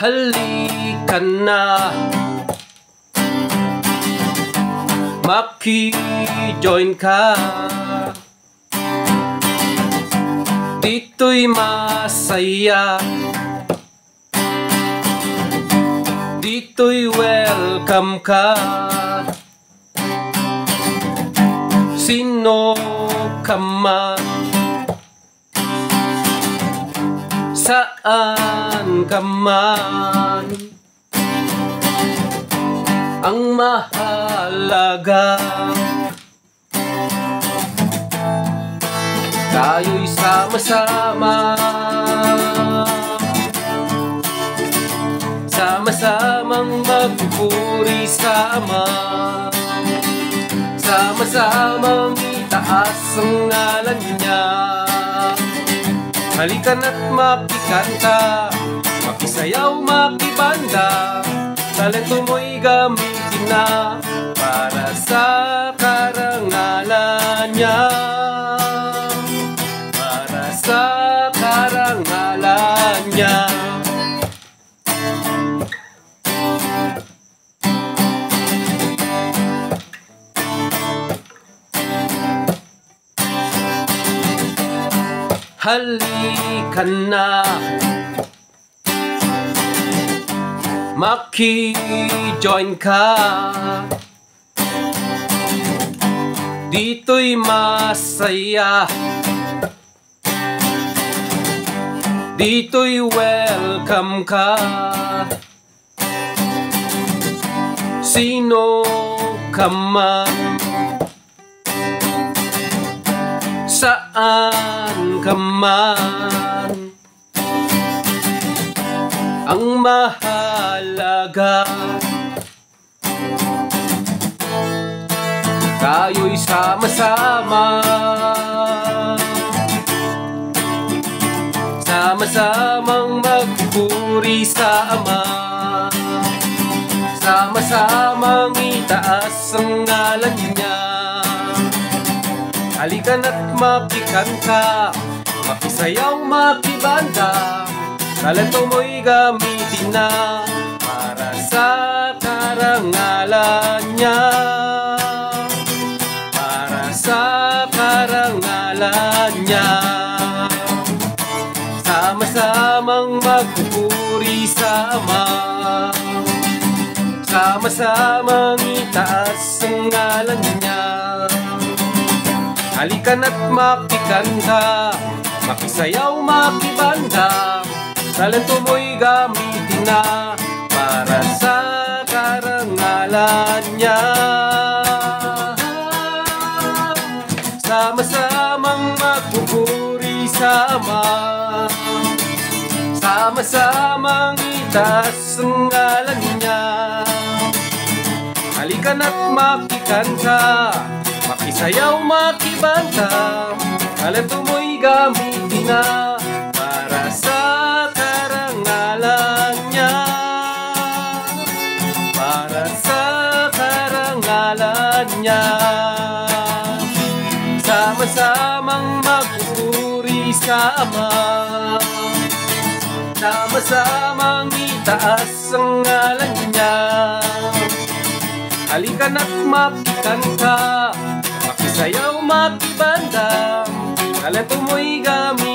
Halika na, maki-join ka. Dito'y masaya, dito'y welcome ka. Sino ka man, saan ka man, ang mahalaga tayo'y sama-sama, sama-samang magpupuri sa Ama, sama-samang itaas ang ngalan niya. Halika na't makikanta, makisayaw, makibanda, talento mo'y gamitin na para sa karangalan niya, para sa karangalan niya. Halika na, maki-join ka. Dito'y masaya, dito'y welcome ka. Sino ka man, saan ka man, ang mahalaga tayo'y sama-sama, sama-samang magpupuri sa Ama, sama-samang itaas ang ngalan niya. Halika na't makikanta, makisayaw, makibanda, talento mo'y gamitin na para sa karangalan niya, para sa karangalan niya. Sama-samang magpupuri sa Ama, sama-samang itaas ang ngalan niya. Halika na't makikanta, makisayaw, makibanda, talento mo'y gamitin na para sa karangalan niya. Sama-samang magpupuri sa Ama, sama-samang itaas ang ngalan niya. Halika na't makikanta, makisayaw, makibanda, talento mo'y gamitin na para sa karangalan niya, para sa karangalan niya. Sama-samang magpupuri sa Ama, sama-samang itaas ang ngalan niya. Halika na't makikanta, makisayaw, makibanda, talento mo'y gamit